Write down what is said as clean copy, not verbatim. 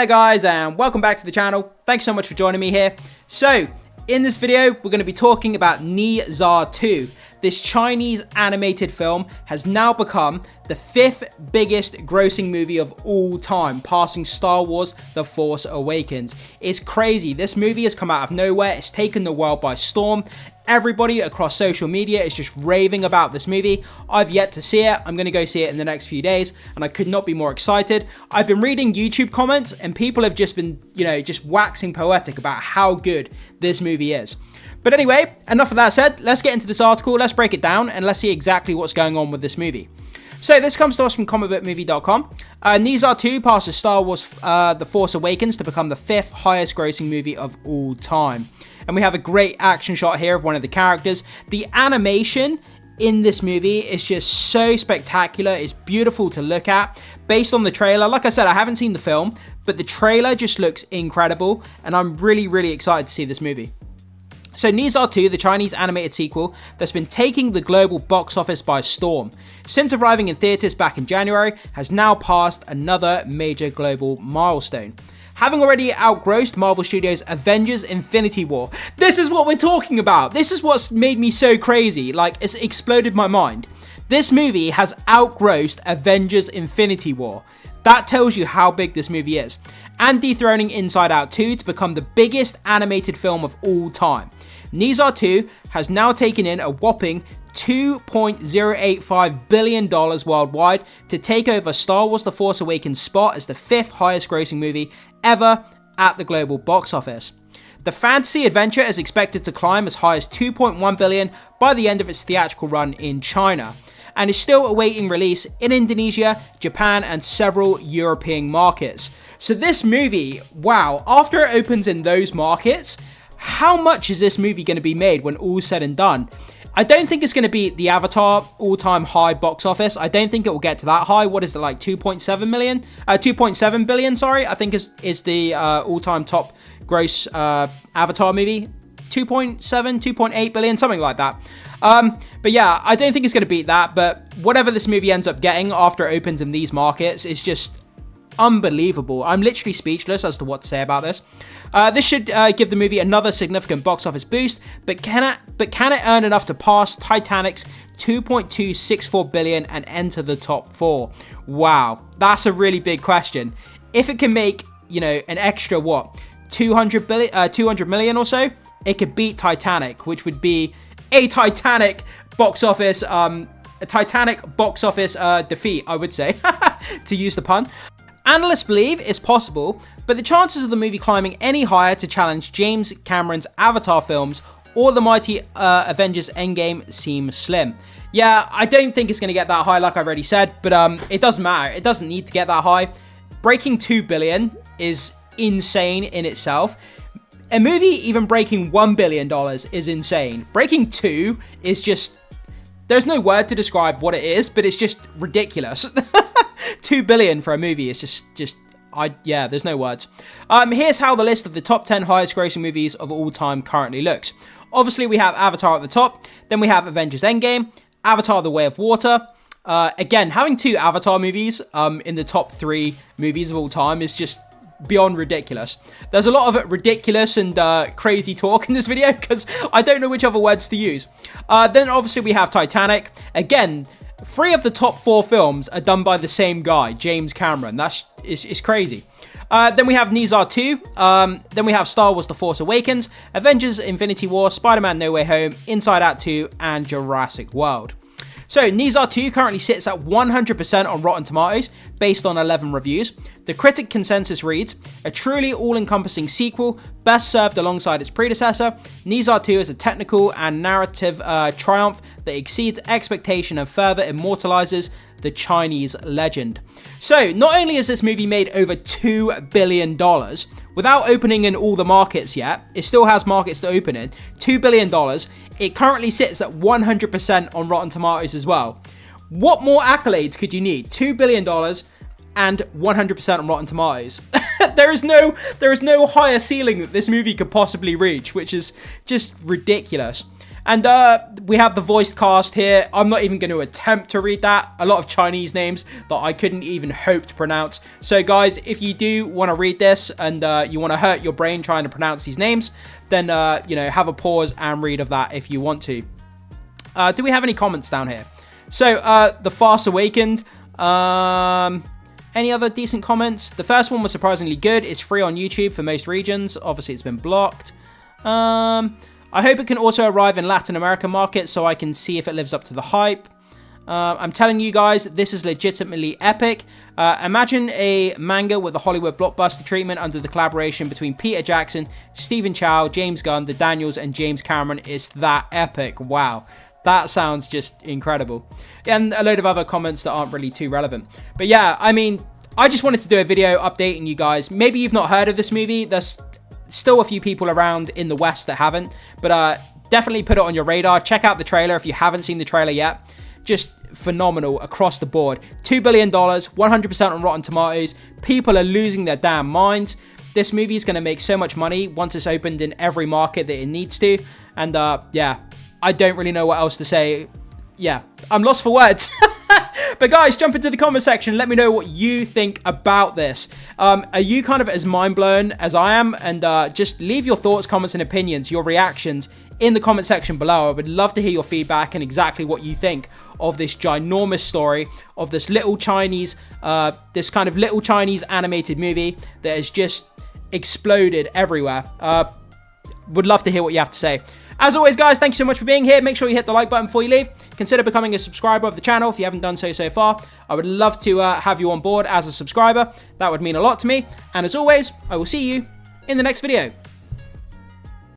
there guys, and welcome back to the channel. Thanks so much for joining me here. So, in this video, we're going to be talking about NE ZHA 2. This Chinese animated film has now become the 5th biggest grossing movie of all time, passing Star Wars The Force Awakens. It's crazy. This movie has come out of nowhere. It's taken the world by storm. Everybody across social media is just raving about this movie. I've yet to see it. I'm going to go see it in the next few days, and I could not be more excited. I've been reading YouTube comments, and people have just been, just waxing poetic about how good this movie is. But anyway, enough of that said, let's get into this article, let's break it down, and let's see exactly what's going on with this movie. So this comes to us from comicbookmovie.com. NE ZHA 2 passes Star Wars The Force Awakens to become the 5th highest grossing movie of all time. And we have a great action shot here of one of the characters. The animation in this movie is just so spectacular. It's beautiful to look at. Based on the trailer, like I said, I haven't seen the film, but the trailer just looks incredible, and I'm really excited to see this movie. So NE ZHA 2, the Chinese animated sequel that's been taking the global box office by storm, since arriving in theaters back in January, has now passed another major global milestone, having already outgrossed Marvel Studios' Avengers Infinity War. This is what we're talking about. This is what's made me so crazy. Like, it's exploded my mind. This movie has outgrossed Avengers Infinity War. That tells you how big this movie is. And dethroning Inside Out 2 to become the biggest animated film of all time. NE ZHA 2 has now taken in a whopping $2.085 billion worldwide to take over Star Wars The Force Awakens' spot as the 5th highest grossing movie ever at the global box office. The fantasy adventure is expected to climb as high as $2.1 billion by the end of its theatrical run in China, and is still awaiting release in Indonesia, Japan, and several European markets. So this movie, wow, after it opens in those markets, how much is this movie going to be made when all's said and done? I don't think it's going to be the Avatar all-time high box office. I don't think it will get to that high. What is it, like 2.7 billion, sorry, I think is the all-time top gross Avatar movie. 2.8 billion, something like that. But yeah, I don't think it's going to beat that, but whatever this movie ends up getting after it opens in these markets is just unbelievable. I'm literally speechless as to what to say about this. This should give the movie another significant box office boost, but can it earn enough to pass Titanic's $2.264 billion and enter the top 4? Wow, that's a really big question. If it can make, an extra, 200 million or so, it could beat Titanic, which would be a Titanic box office defeat, I would say, to use the pun. Analysts believe it's possible, but the chances of the movie climbing any higher to challenge James Cameron's Avatar films or the mighty Avengers Endgame seem slim. Yeah, I don't think it's going to get that high, like I've already said, but it doesn't matter. It doesn't need to get that high. Breaking $2 billion is insane in itself. A movie even breaking $1 billion is insane. Breaking 2 is just, there's no word to describe what it is, but it's just ridiculous. 2 billion for a movie is just there's no words. Here's how the list of the top 10 highest grossing movies of all time currently looks. Obviously, we have Avatar at the top, then we have Avengers Endgame, Avatar The Way of Water. Again, having 2 Avatar movies in the top 3 movies of all time is just beyond ridiculous. There's a lot of ridiculous and crazy talk in this video because I don't know which other words to use. Then obviously we have Titanic. Again, 3 of the top 4 films are done by the same guy, James Cameron. It's crazy. Then we have NE ZHA 2. Then we have Star Wars The Force Awakens, Avengers Infinity War, Spider-Man No Way Home, Inside Out 2, and Jurassic World. So, NE ZHA 2 currently sits at 100% on Rotten Tomatoes, based on 11 reviews. The critic consensus reads, a truly all-encompassing sequel, best served alongside its predecessor. NE ZHA 2 is a technical and narrative triumph that exceeds expectation and further immortalizes the Chinese legend. So, not only has this movie made over $2 billion, without opening in all the markets yet, it still has markets to open in, $2 billion, it currently sits at 100% on Rotten Tomatoes as well. What more accolades could you need? $2 billion and 100% on Rotten Tomatoes. There is no higher ceiling that this movie could possibly reach, which is just ridiculous. And we have the voiced cast here. I'm not even going to attempt to read that. A lot of Chinese names that I couldn't even hope to pronounce. So guys, if you do want to read this and you want to hurt your brain trying to pronounce these names, then, you know, have a pause and read of that if you want to. Do we have any comments down here? So, the Force Awakens. Any other decent comments? The first one was surprisingly good. It's free on YouTube for most regions. Obviously, it's been blocked. I hope it can also arrive in Latin American markets so I can see if it lives up to the hype. I'm telling you guys, this is legitimately epic. Imagine a manga with a Hollywood blockbuster treatment under the collaboration between Peter Jackson, Stephen Chow, James Gunn, the Daniels, and James Cameron. It's that epic. Wow. That sounds just incredible. And a load of other comments that aren't really too relevant. But yeah, I mean, I just wanted to do a video updating you guys. Maybe you've not heard of this movie. There's still a few people around in the West that haven't, but definitely put it on your radar. Check out the trailer if you haven't seen the trailer yet. Just phenomenal across the board. $2 billion, 100% on Rotten Tomatoes. People are losing their damn minds. This movie is going to make so much money once it's opened in every market that it needs to. And yeah, I don't really know what else to say. Yeah, I'm lost for words. But guys, jump into the comment section. Let me know what you think about this. Are you kind of as mind blown as I am? And just leave your thoughts, comments, and opinions, your reactions in the comment section below. I would love to hear your feedback and exactly what you think of this ginormous story of this little Chinese, this kind of little Chinese animated movie that has just exploded everywhere. Would love to hear what you have to say. As always, guys, thank you so much for being here. Make sure you hit the like button before you leave. Consider becoming a subscriber of the channel if you haven't done so far. I would love to have you on board as a subscriber. That would mean a lot to me. And as always, I will see you in the next video.